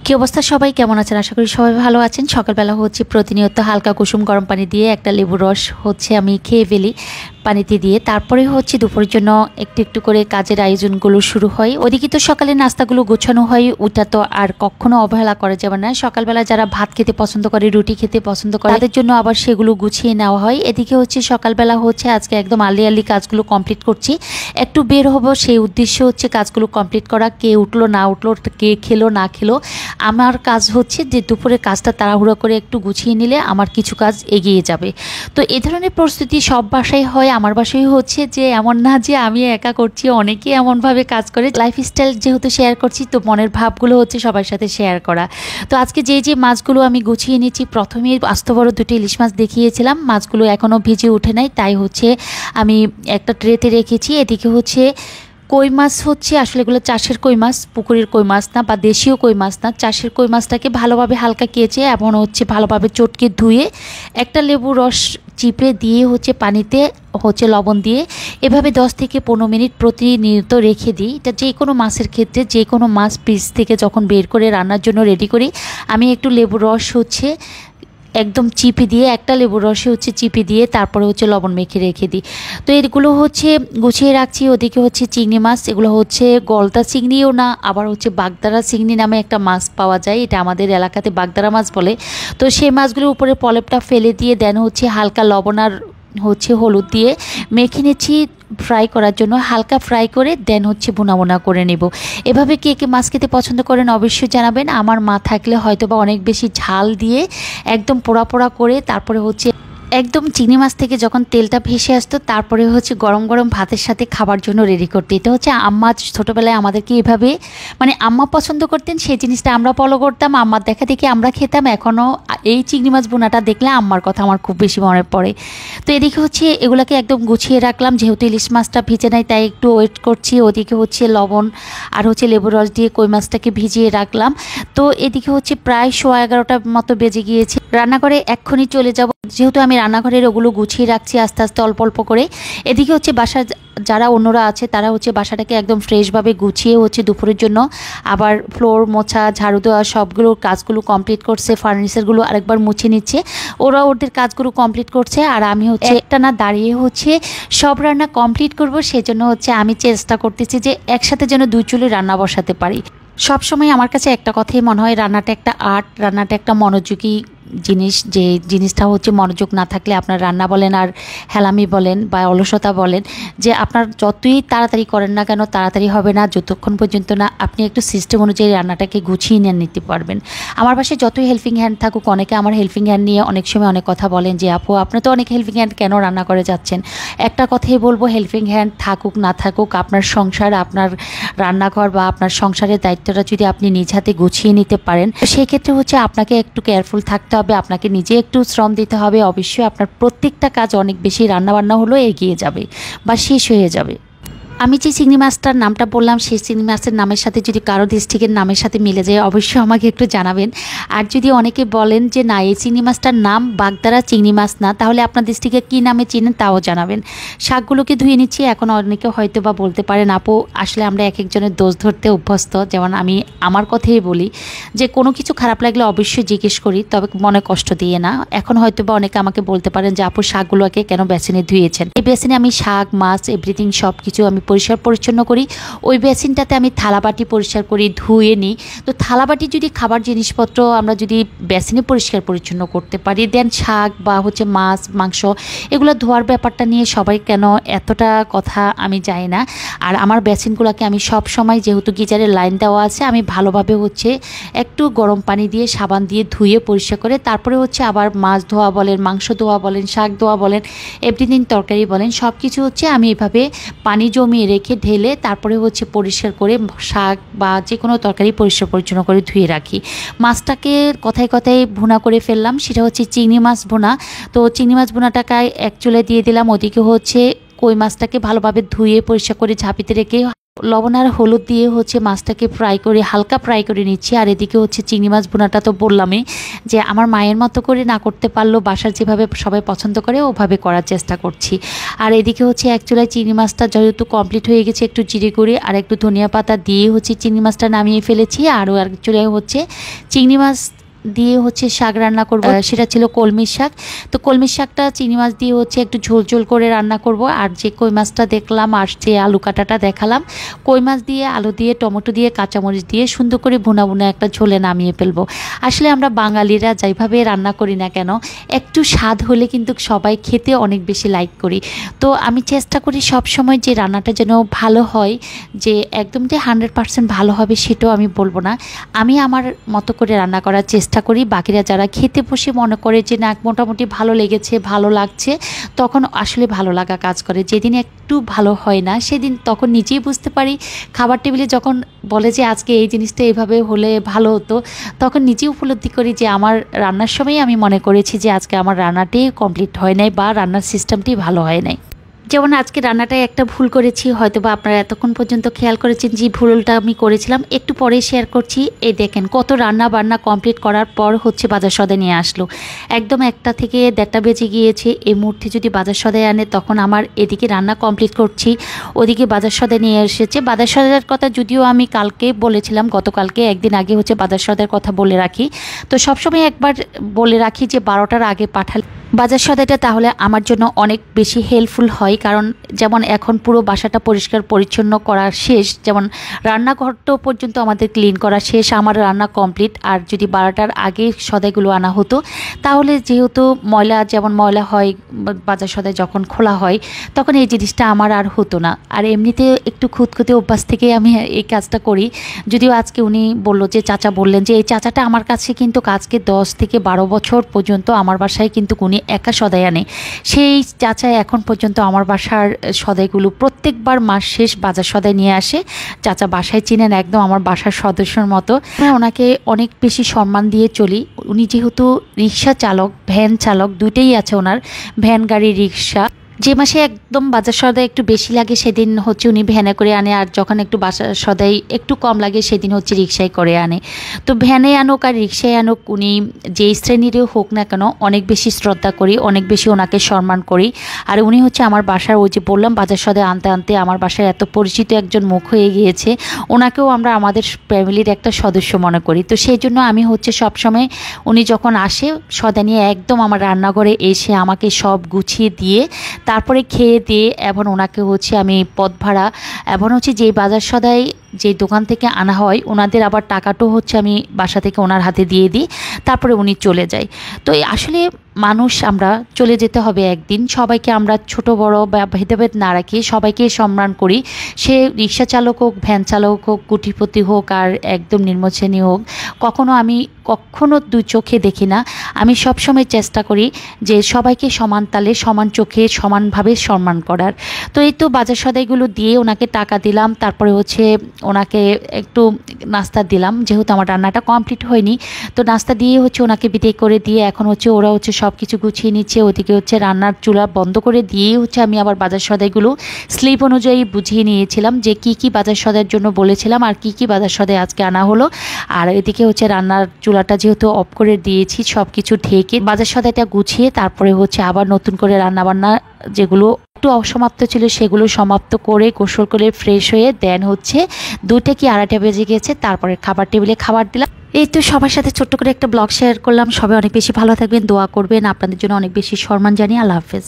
কি অবস্থা সবাই কেমন আছেন? আশা করি সবাই ভালো আছেন। সকালবেলা হচ্ছে প্রতিনিয়ত হালকা কুসুম গরম পানি দিয়ে একটা লেবুর রস হচ্ছে আমি খেয়ে ফেলি পানিতে দিয়ে। তারপরে হচ্ছে দুপুরের জন্য একটু একটু করে কাজের আয়োজনগুলো শুরু হয়। ওদিকে তো সকালে নাস্তাগুলো গোছানো হয়, ওটা তো আর কখনো অবহেলা করা যাবে না। সকালবেলা যারা ভাত খেতে পছন্দ করে, রুটি খেতে পছন্দ করে, তাদের জন্য আবার সেগুলো গুছিয়ে নেওয়া হয়। এদিকে হচ্ছে সকালবেলা হচ্ছে আজকে একদম আর্লি কাজগুলো কমপ্লিট করছি। একটু বের হবো, সেই উদ্দেশ্য হচ্ছে কাজগুলো কমপ্লিট করা। কে উঠলো না উঠলো, কে খেলো না খেলো, আমার কাজ হচ্ছে যে দুপুরের কাজটা তাড়াহুড়ো করে একটু গুছিয়ে নিলে আমার কিছু কাজ এগিয়ে যাবে। তো এই ধরনের পরিস্থিতি সব বাসায় হয়, আমার বাসায় হচ্ছে। যে এমন না যে আমি একা করছি, অনেকে এমনভাবে কাজ করে। লাইফস্টাইল যেহেতু শেয়ার করছি, তো মনের ভাবগুলো হচ্ছে সবার সাথে শেয়ার করা। তো আজকে যে মাছগুলো আমি গুছিয়ে নিচ্ছি, প্রথমে আস্ত বড় দুটো ইলিশ মাছ দেখিয়েছিলাম, মাছগুলো এখনও ভিজে ওঠে নাই, তাই হচ্ছে আমি একটা ট্রেতে রেখেছি। এদিকে হচ্ছে কই মাছ হচ্ছে, আসলে এগুলো চাষের কই মাছ, পুকুরের কই মাছ না বা দেশীয় কই মাছ না। চাষের কই মাছটাকে ভালোভাবে হালকা কেচে এবং হচ্ছে ভালোভাবে চটকে ধুয়ে একটা লেবু রস চিপে দিয়ে হচ্ছে পানিতে হচ্ছে লবণ দিয়ে এভাবে 10 থেকে 15 মিনিট প্রতিনিয়ত রেখে দিই। এটা যে কোনো মাছের ক্ষেত্রে, যে কোনো মাছ পিস থেকে যখন বের করে রান্নার জন্য রেডি করি, আমি একটু লেবু রস হচ্ছে একদম চিপে দিয়ে, একটা লেবুর রসে হচ্ছে চিপে দিয়ে তারপরে হচ্ছে লবণ মেখে রেখে দিই। তো এগুলো হচ্ছে গুছিয়ে রাখছি। ওদিকে হচ্ছে চিংড়ি মাছ, এগুলো হচ্ছে গলদা চিংড়িও না, আবার হচ্ছে বাগদারা চিংড়ি নামে একটা মাছ পাওয়া যায়, এটা আমাদের এলাকাতে বাগদারা মাছ বলে। তো সেই মাছগুলোর উপরে পলেপটা ফেলে দিয়ে দেন হচ্ছে হালকা লবণ আর হচ্ছে হলুদ দিয়ে মেখে নিচ্ছি ফ্রাই করার জন্য। হালকা ফ্রাই করে দেন হচ্ছে ভুনা করে নেব। এভাবে কে কে মাছ খেতে পছন্দ করেন অবশ্যই জানাবেন। আমার মা থাকলে হয়তো বা অনেক বেশি ঝাল দিয়ে একদম পোড়া পোড়া করে তারপরে হচ্ছে একদম চিংড়ি মাছ থেকে যখন তেলটা ভেসে আসতো, তারপরে হচ্ছে গরম গরম ভাতের সাথে খাবার জন্য রেডি করতে। এটা হচ্ছে আম্মা ছোটোবেলায় আমাদেরকে এভাবে, মানে আম্মা পছন্দ করতেন, সেই জিনিসটা আমরা ফলো করতাম, আম্মার দেখা দেখি আমরা খেতাম। এখনও এই চিংড়ি মাছ বোনাটা দেখলে আম্মার কথা আমার খুব বেশি মনে পড়ে। তো এদিকে হচ্ছে এগুলোকে একদম গুছিয়ে রাখলাম, যেহেতু ইলিশ মাছটা ভিজে নাই তাই একটু ওয়েট করছি। ওদিকে হচ্ছে লবণ আর হচ্ছে লেবুর রস দিয়ে কই মাছটাকে ভিজিয়ে রাখলাম। তো এদিকে হচ্ছে প্রায় 11:30টার মতো বেজে গিয়েছে। রান্নাঘরে এক্ষুনি চলে যাব, যেহেতু আমি রান্নাঘরের ওগুলো গুছিয়ে রাখছি আস্তে আস্তে অল্প অল্প করে। এদিকে হচ্ছে বাসার যারা অন্যরা আছে তারা হচ্ছে বাসাটাকে একদম ফ্রেশভাবে গুছিয়ে হচ্ছে দুপুরের জন্য আবার ফ্লোর মোছা, ঝাড়ু দেওয়া, সবগুলো কাজগুলো কমপ্লিট করছে। ফার্নিচারগুলো আরেকবার মুছে নিচ্ছে, ওরা ওদের কাজগুলো কমপ্লিট করছে। আর আমি হচ্ছে একটা না দাঁড়িয়ে হচ্ছে সব রান্না কমপ্লিট করব, সেজন্য হচ্ছে আমি চেষ্টা করতেছি যে একসাথে যেন 2 চুলে রান্না বসাতে পারি। সবসময় আমার কাছে একটা কথাই মনে হয়, রান্নাটা একটা আর্ট, রান্নাটা একটা মনোযোগী জিনিস। যে জিনিসটা হচ্ছে মনোযোগ না থাকলে আপনার রান্না বলেন আর হেলামি বলেন বা অলসতা বলেন, যে আপনার যতই তাড়াতাড়ি করেন না কেন তাড়াতাড়ি হবে না যতক্ষণ পর্যন্ত না আপনি একটু সিস্টেম অনুযায়ী রান্নাটাকে গুছিয়ে নিতে পারবেন। আমার পাশে যতই হেল্পিং হ্যান্ড থাকুক, অনেকে আমার হেল্পিং হ্যান্ড নিয়ে অনেক সময় অনেক কথা বলেন যে আপু আপনি তো অনেক হেল্পিং হ্যান্ড, কেন রান্না করে যাচ্ছেন? একটা কথাই বলবো, হেল্পিং হ্যান্ড থাকুক না থাকুক, আপনার সংসার, আপনার রান্নাঘর বা আপনার সংসারের দায়িত্বটা যদি আপনি নিজ হাতে গুছিয়ে নিতে পারেন, সেই ক্ষেত্রে হচ্ছে আপনাকে একটু কেয়ারফুল থাকতে হবে, আপনাকে নিজে একটু শ্রম দিতে হবে। অবশ্যই আপনার প্রত্যেকটা কাজ অনেক বেশি রান্নাবান্না হলেও এগিয়ে যাবে বা শেষ হয়ে যাবে। আমি যে চিংড়ি মাছটার নামটা বললাম, সেই চিংড়ি মাছের নামের সাথে যদি কারো ডিস্ট্রিক্টের নামের সাথে মিলে যায় অবশ্যই আমাকে একটু জানাবেন। আর যদি অনেকে বলেন যে না এই চিংড়ি মাছটার নাম বাগদারা চিংড়ি মাছ না, তাহলে আপনার ডিস্ট্রিক্টে কী নামে চিনেন তাও জানাবেন। শাকগুলোকে ধুয়ে নিচ্ছি। এখন অনেকে হয়তো বা বলতে পারেন আপু আসলে আমরা এক একজনের দোষ ধরতে অভ্যস্ত, যেমন আমি আমার কথাই বলি যে কোনো কিছু খারাপ লাগলে অবশ্যই জিজ্ঞেস করি, তবে মনে কষ্ট দিয়ে না। এখন হয়তো বা অনেকে আমাকে বলতে পারেন যে আপু শাকগুলোকে কেন বেসিনে ধুয়েছেন? এই বেসিনে আমি শাক, মাছ, এভরিথিং সব কিছু আমি পরিষ্কার পরিচ্ছন্ন করি। ওই বেসিনটাতে আমি থালাবাটি পরিষ্কার করি, ধুয়ে নিই। তো থালাবাটি যদি খাবার জিনিসপত্র আমরা যদি বেসিনে পরিষ্কার পরিচ্ছন্ন করতে পারি, দেন শাক বা হচ্ছে মাছ, মাংস এগুলো ধোয়ার ব্যাপারটা নিয়ে সবাই কেন এতটা কথা আমি জানি না। আর আমার বেসিনগুলোকে আমি সব সময়, যেহেতু গিজারের লাইন দেওয়া আছে, আমি ভালোভাবে হচ্ছে একটু গরম পানি দিয়ে সাবান দিয়ে ধুয়ে পরিষ্কার করে তারপরে হচ্ছে আবার মাছ ধোয়া বলেন, মাংস ধোয়া বলেন, শাক ধোয়া বলেন, এভরিথিং তরকারি বলেন, সব কিছু হচ্ছে আমি এভাবে পানি জমিয়ে রেখে ঢেলে তারপরে হচ্ছে পরিষ্কার করে শাক বা যে কোনো তরকারি পরিষ্কার পরিচ্ছন্ন করে ধুয়ে রাখি। মাছটাকে কথায় কথায় ভুনা করে ফেললাম, সেটা হচ্ছে চিংড়ি মাছ ভুনা। তো চিংড়ি মাছ ভুনাটাকে এক চুলে দিয়ে দিলাম। ওদিকে হচ্ছে কই মাছটাকে ভালোভাবে ধুয়ে পরিষ্কার করে ঝাঁপিতে রেখে লবণ আর হলুদ দিয়ে হচ্ছে মাছটাকে ফ্রাই করে হালকা ফ্রাই করে নিচ্ছি। আর এদিকে হচ্ছে চিংড়ি মাছ ভুনাটা তো বললামই যে আমার মায়ের মতো করে না করতে পারলেও বাসার যেভাবে সবাই পছন্দ করে ওভাবে করার চেষ্টা করছি। আর এদিকে হচ্ছে এক চুলায় চিংড়ি মাছটা যেহেতু কমপ্লিট হয়ে গেছে, একটু জিরে গুঁড়ি আর একটু ধনিয়া পাতা দিয়ে হচ্ছে চিংড়ি মাছটা নামিয়ে ফেলেছি। আরও এক চুলায় হচ্ছে চিংড়ি মাছ দিয়ে হচ্ছে শাক রান্না করব, সেটা ছিল কলমির শাক। তো কলমির শাকটা চিংড়ি মাছ দিয়ে হচ্ছে একটু ঝোল ঝোল করে রান্না করব। আর যে কই মাছটা দেখলাম আর যে আলু কাটাটা দেখালাম, কই মাছ দিয়ে আলু দিয়ে টমেটো দিয়ে কাঁচামরিচ দিয়ে সুন্দর করে ভুনা ভুনা একটা ঝোলে নামিয়ে ফেলবো। আসলে আমরা বাঙালিরা যেভাবে রান্না করি না কেন, একটু স্বাদ হলে কিন্তু সবাই খেতে অনেক বেশি লাইক করি। তো আমি চেষ্টা করি সব সময় যে রান্নাটা যেন ভালো হয়, যে একদম যে 100% ভালো হবে সেটাও আমি বলবো না। আমি আমার মতো করে রান্না করার চেষ্টা করি। বাকিরা যারা খেতে বসে মনে করে যে না মোটামুটি ভালো লেগেছে, ভালো লাগছে, তখন আসলে ভালো লাগা কাজ করে। যেদিন একটু ভালো হয় না সেদিন তখন নিজেই বুঝতে পারি। খাবার টেবিলে যখন বলে যে আজকে এই জিনিসটা এইভাবে হলে ভালো হতো, তখন নিজেই উপলব্ধি করি যে আমার রান্নার সময় আমি মনে করেছি যে আজকে আমার রান্নাটি কমপ্লিট হয় নাই বা রান্নার সিস্টেমটি ভালো হয় নাই। যেমন আজকে রান্নাটায় একটা ভুল করেছি, হয়তো বা আপনারা এতক্ষণ পর্যন্ত খেয়াল করেছেন যে ভুলটা আমি করেছিলাম, একটু পরে শেয়ার করছি। এই দেখেন কত রান্না বান্না কমপ্লিট করার পর হচ্ছে বাজার সদাই নিয়ে আসলো। একদম 1টা থেকে 1:30 বেজে গিয়েছে। এই মুহূর্তে যদি বাজার সদাই আনে তখন আমার এদিকে রান্না কমপ্লিট করছি, ওদিকে বাজার সদাই নিয়ে এসেছে। বাজার সদাইয়ের কথা যদিও আমি কালকে বলেছিলাম, গতকালকে একদিন আগে হচ্ছে বাজার সদাইয়ের কথা বলে রাখি। তো সবসময় একবার বলে রাখি যে 12টার আগে পাঠালে বাজার সদাইটা তাহলে আমার জন্য অনেক বেশি হেল্পফুল হয়। কারণ যেমন এখন পুরো বাসাটা পরিষ্কার পরিচ্ছন্ন করা শেষ, যেমন রান্নাঘরটাও পর্যন্ত আমাদের ক্লিন করা শেষ, আমার রান্না কমপ্লিট। আর যদি 12টার আগে সদাইগুলো আনা হতো তাহলে যেহেতু যেমন ময়লা হয় বাজার সদাই যখন খোলা হয়, তখন এই জিনিসটা আমার আর হতো না। আর এমনিতে একটু খুঁতখুঁতে অভ্যাস থেকে আমি এই কাজটা করি। যদিও আজকে উনি বললো যে চাচা বললেন যে এই চাচাটা আমার কাছে কিন্তু আজকে 10 থেকে 12 বছর পর্যন্ত আমার বাসায় কিন্তু উনি একা সদাই আনে। সেই চাচা এখন পর্যন্ত আমার বাসার সদাইগুলো প্রত্যেকবার মাস শেষ বাজার সদাই নিয়ে আসে। চাচা বাসায় চিনেন, একদম আমার বাসার সদস্যর মতো। ওনাকে অনেক বেশি সম্মান দিয়ে চলি। উনি যেহেতু রিক্সা চালক, ভ্যান চালক, দুইটাই আছে ওনার, ভ্যান গাড়ি রিক্সা। যে মাসে একদম বাজার সদাই একটু বেশি লাগে সেদিন হচ্ছে উনি ভ্যানে করে আনে, আর যখন একটু বাজার সদাই একটু কম লাগে সেদিন হচ্ছে রিক্সায় করে আনে। তো ভ্যানে আনুক আর রিক্সায় আনুক, উনি যেই শ্রেণীরও হোক না কেন অনেক বেশি শ্রদ্ধা করি, অনেক বেশি ওনাকে সম্মান করি। আর উনি হচ্ছে আমার বাসার, ওই যে বললাম বাজার সদাই আনতে আনতে আমার বাসায় এত পরিচিত একজন মুখ হয়ে গিয়েছে। ওনাকেও আমরা আমাদের ফ্যামিলির একটা সদস্য মনে করি। তো সেই জন্য আমি হচ্ছে সবসময় উনি যখন আসে সদাই নিয়ে একদম আমার রান্নাঘরে এসে আমাকে সব গুছিয়ে দিয়ে তারপরে খেয়ে দিয়ে এবং ওনাকে হচ্ছে আমি পথ ভাড়া এবং হচ্ছে যেই বাজার সদাই যে দোকান থেকে আনা হয় ওনাদের আবার টাকাটাও হচ্ছে আমি বাসা থেকে ওনার হাতে দিয়ে দিই, তারপরে উনি চলে যায়। তো আসলে মানুষ আমরা চলে যেতে হবে একদিন, সবাইকে আমরা ছোট বড় বা ভেদাভেদ না রাখি সবাইকে সম্মান করি। সে রিক্সা চালক হোক, ভ্যান চালক হোক, কোটিপতি হোক আর একদম নিম্ন শ্রেণী হোক, আমি কখনো দুই চোখে দেখি না। আমি সবসময় চেষ্টা করি যে সবাইকে সমান তালে, সমান চোখে, সমানভাবে সম্মান করার। তো এই তো বাজার সদাইগুলো দিয়ে ওনাকে টাকা দিলাম, তারপরে হচ্ছে ওনাকে একটু নাস্তা দিলাম, যেহেতু আমার রান্নাটা কমপ্লিট হয়নি। তো নাস্তা দিয়ে হচ্ছে ওনাকে বিদায় করে দিয়ে এখন হচ্ছে ওরা হচ্ছে সব কিছু গুছিয়ে নিচ্ছে। ওদিকে হচ্ছে রান্নার চুলা বন্ধ করে দিয়েই হচ্ছে আমি আবার বাজার সদাইগুলো স্লিপ অনুযায়ী বুঝিয়ে নিয়েছিলাম যে কি কি বাজার সদাইয়ের জন্য বলেছিলাম আর কি কি বাজার সদাই আজকে আনা হলো। আর এদিকে হচ্ছে রান্নার চুলাটা যেহেতু অফ করে দিয়েছি, সব কিছু ঢেকে বাজার সদাইটা গুছিয়ে তারপরে হচ্ছে আবার নতুন করে রান্নাবান্না যেগুলো একটু অসমাপ্ত ছিল সেগুলো সমাপ্ত করে গোসল করে ফ্রেশ হয়ে দেন হচ্ছে 2টা কি 2:30 বেজে গেছে, তারপরে খাবার টেবিলে খাবার দিলাম। এই তো সবার সাথে ছোট্ট করে একটা ব্লগ শেয়ার করলাম। সবাই অনেক বেশি ভালো থাকবেন, দোয়া করবেন, আপনাদের জন্য অনেক বেশি সম্মান জানিয়ে আল্লাহ হাফেজ।